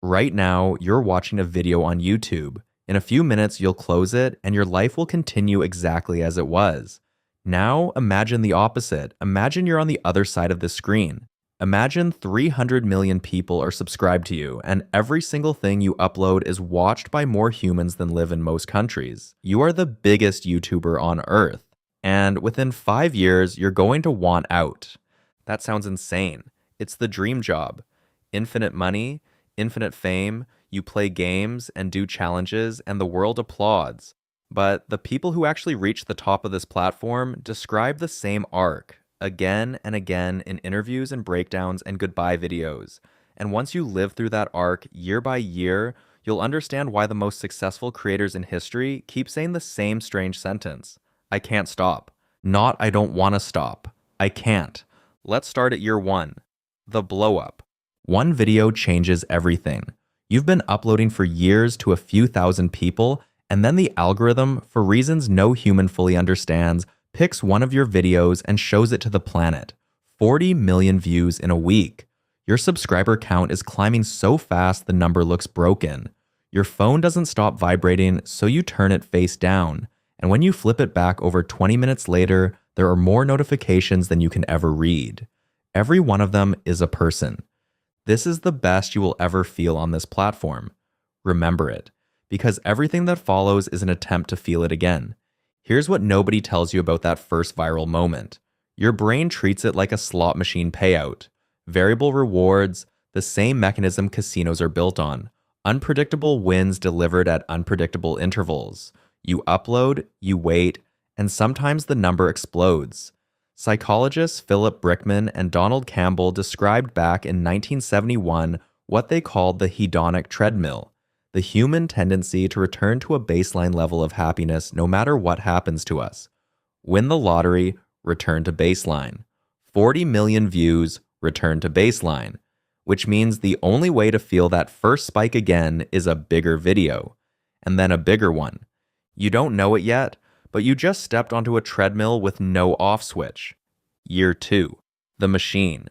Right now, you're watching a video on YouTube. In a few minutes, you'll close it and your life will continue exactly as it was. Now, imagine the opposite. Imagine you're on the other side of the screen. Imagine 300 million people are subscribed to you, and every single thing you upload is watched by more humans than live in most countries. You are the biggest YouTuber on earth, and within 5 years, you're going to want out. That sounds insane. It's the dream job. Infinite money, infinite fame, you play games and do challenges, and the world applauds. But the people who actually reach the top of this platform describe the same arc again and again in interviews and breakdowns and goodbye videos. And once you live through that arc year by year, you'll understand why the most successful creators in history keep saying the same strange sentence. I can't stop. Not I don't want to stop. I can't. Let's start at year one. The blowup. One video changes everything. You've been uploading for years to a few thousand people, and then the algorithm, for reasons no human fully understands, picks one of your videos and shows it to the planet. 40 million views in a week. Your subscriber count is climbing so fast the number looks broken. Your phone doesn't stop vibrating, so you turn it face down. And when you flip it back over 20 minutes later, there are more notifications than you can ever read. Every one of them is a person. This is the best you will ever feel on this platform. Remember it, because everything that follows is an attempt to feel it again. Here's what nobody tells you about that first viral moment. Your brain treats it like a slot machine payout. Variable rewards, the same mechanism casinos are built on. Unpredictable wins delivered at unpredictable intervals. You upload, you wait, and sometimes the number explodes. Psychologists Philip Brickman and Donald Campbell described back in 1971 what they called the hedonic treadmill, the human tendency to return to a baseline level of happiness no matter what happens to us. Win the lottery, return to baseline. 40 million views, return to baseline, which means the only way to feel that first spike again is a bigger video, and then a bigger one. You don't know it yet, but you just stepped onto a treadmill with no off switch. Year 2. The machine.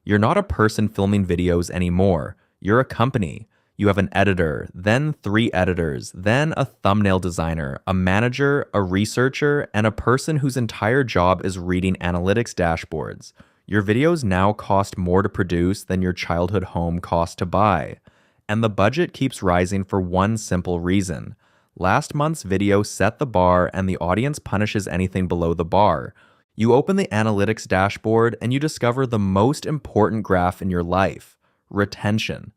You're not a person filming videos anymore. You're a company. You have an editor, then 3 editors, then a thumbnail designer, a manager, a researcher, and a person whose entire job is reading analytics dashboards. Your videos now cost more to produce than your childhood home cost to buy. And the budget keeps rising for one simple reason. Last month's video set the bar and the audience punishes anything below the bar. You open the analytics dashboard and you discover the most important graph in your life, retention.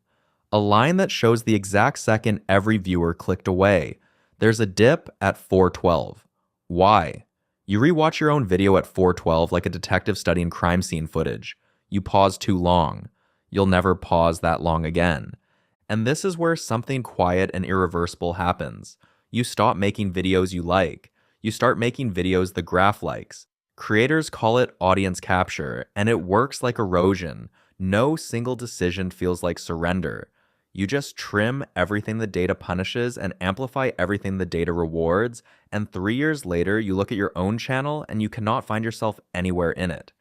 A line that shows the exact second every viewer clicked away. There's a dip at 412. Why? You rewatch your own video at 412 like a detective studying crime scene footage. You pause too long. You'll never pause that long again. And this is where something quiet and irreversible happens. You stop making videos you like. You start making videos the graph likes. Creators call it audience capture, and it works like erosion. No single decision feels like surrender. You just trim everything the data punishes and amplify everything the data rewards, and 3 years later, you look at your own channel and you cannot find yourself anywhere in it.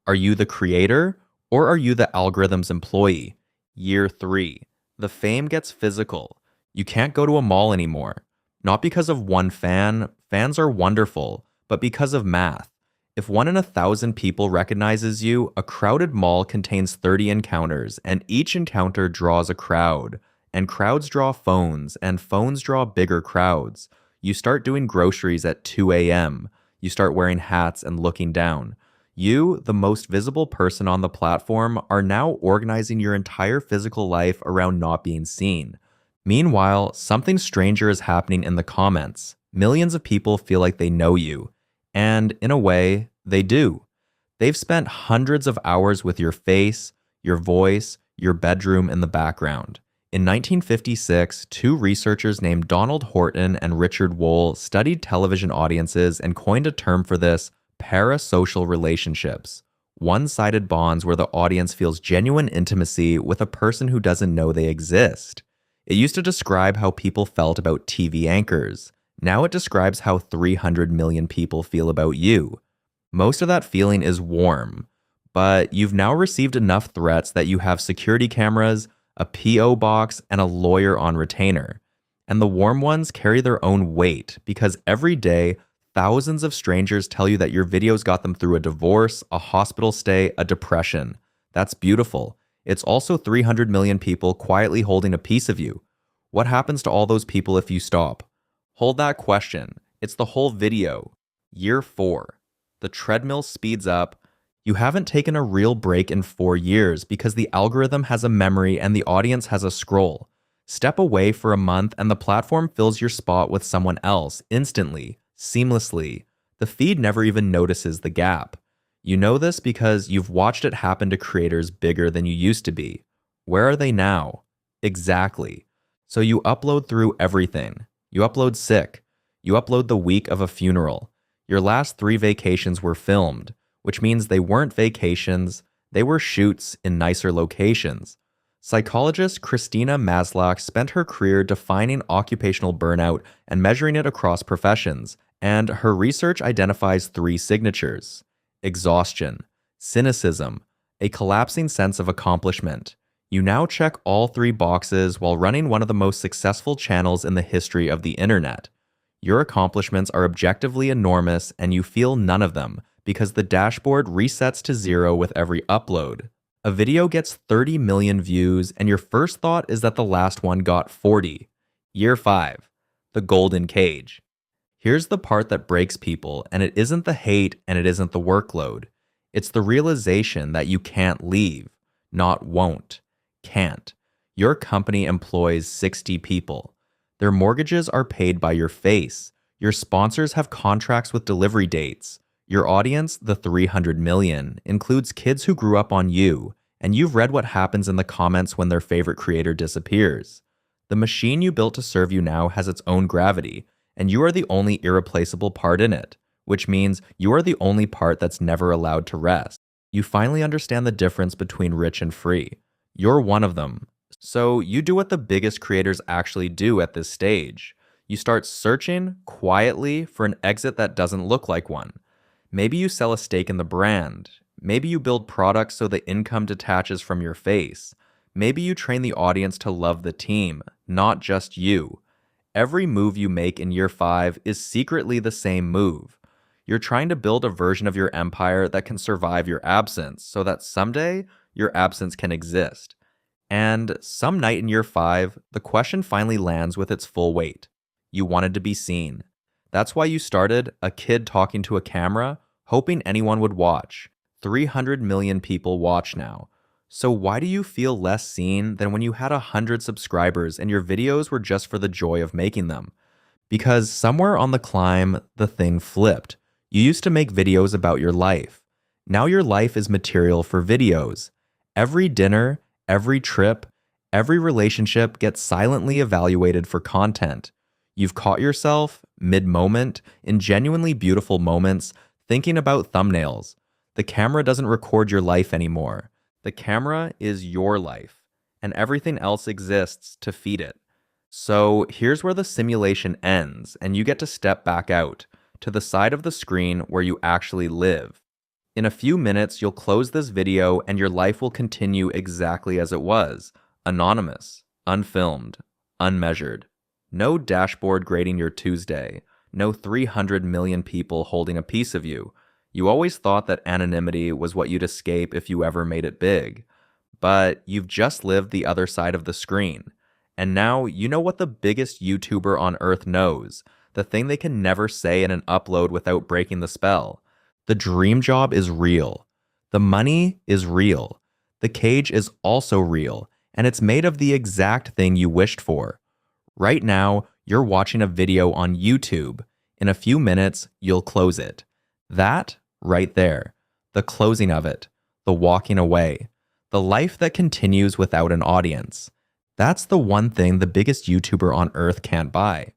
Are you the creator, or are you the algorithm's employee? Year 3. The fame gets physical. You can't go to a mall anymore. Not because of one fan, fans are wonderful, but because of math. If 1 in 1,000 people recognizes you, a crowded mall contains 30 encounters, and each encounter draws a crowd. And crowds draw phones, and phones draw bigger crowds. You start doing groceries at 2 a.m. You start wearing hats and looking down. You, the most visible person on the platform, are now organizing your entire physical life around not being seen. Meanwhile, something stranger is happening in the comments. Millions of people feel like they know you. And in a way, they do. They've spent hundreds of hours with your face, your voice, your bedroom in the background. In 1956, 2 researchers named Donald Horton and Richard Wohl studied television audiences and coined a term for this: parasocial relationships. One-sided bonds where the audience feels genuine intimacy with a person who doesn't know they exist. It used to describe how people felt about TV anchors. Now it describes how 300 million people feel about you. Most of that feeling is warm, but you've now received enough threats that you have security cameras, a P.O. box, and a lawyer on retainer. And the warm ones carry their own weight because every day, thousands of strangers tell you that your videos got them through a divorce, a hospital stay, a depression. That's beautiful. It's also 300 million people quietly holding a piece of you. What happens to all those people if you stop? Hold that question. It's the whole video. Year 4. The treadmill speeds up. You haven't taken a real break in 4 years because the algorithm has a memory and the audience has a scroll. Step away for a month and the platform fills your spot with someone else instantly, seamlessly. The feed never even notices the gap. You know this because you've watched it happen to creators bigger than you used to be. Where are they now? Exactly. So you upload through everything. You upload sick. You upload the week of a funeral. Your last 3 vacations were filmed, which means they weren't vacations, they were shoots in nicer locations. Psychologist Christina Maslach spent her career defining occupational burnout and measuring it across professions, and her research identifies 3 signatures: exhaustion, cynicism, a collapsing sense of accomplishment. You now check all 3 boxes while running one of the most successful channels in the history of the internet. Your accomplishments are objectively enormous and you feel none of them because the dashboard resets to 0 with every upload. A video gets 30 million views and your first thought is that the last one got 40. Year 5. The golden cage. Here's the part that breaks people, and it isn't the hate and it isn't the workload. It's the realization that you can't leave. Not won't. Can't. Your company employs 60 people. Their mortgages are paid by your face. Your sponsors have contracts with delivery dates. Your audience, the 300 million, includes kids who grew up on you, and you've read what happens in the comments when their favorite creator disappears. The machine you built to serve you now has its own gravity, and you are the only irreplaceable part in it, which means you are the only part that's never allowed to rest. You finally understand the difference between rich and free. You're one of them. So you do what the biggest creators actually do at this stage. You start searching quietly for an exit that doesn't look like one. Maybe you sell a stake in the brand. Maybe you build products so the income detaches from your face. Maybe you train the audience to love the team, not just you. Every move you make in year 5 is secretly the same move. You're trying to build a version of your empire that can survive your absence so that someday your absence can exist. And some night in year 5, the question finally lands with its full weight. You wanted to be seen. That's why you started a kid talking to a camera, hoping anyone would watch. 300 million people watch now. So why do you feel less seen than when you had 100 subscribers and your videos were just for the joy of making them? Because somewhere on the climb, the thing flipped. You used to make videos about your life. Now your life is material for videos. Every dinner, every trip, every relationship gets silently evaluated for content. You've caught yourself, mid-moment, in genuinely beautiful moments, thinking about thumbnails. The camera doesn't record your life anymore. The camera is your life, and everything else exists to feed it. So here's where the simulation ends, and you get to step back out, to the side of the screen where you actually live. In a few minutes, you'll close this video and your life will continue exactly as it was, anonymous, unfilmed, unmeasured. No dashboard grading your Tuesday. No 300 million people holding a piece of you. You always thought that anonymity was what you'd escape if you ever made it big. But you've just lived the other side of the screen. And now you know what the biggest YouTuber on earth knows. The thing they can never say in an upload without breaking the spell. The dream job is real. The money is real. The cage is also real. And it's made of the exact thing you wished for. Right now, you're watching a video on YouTube. In a few minutes, you'll close it. That, right there, the closing of it, the walking away, the life that continues without an audience. That's the one thing the biggest YouTuber on earth can't buy.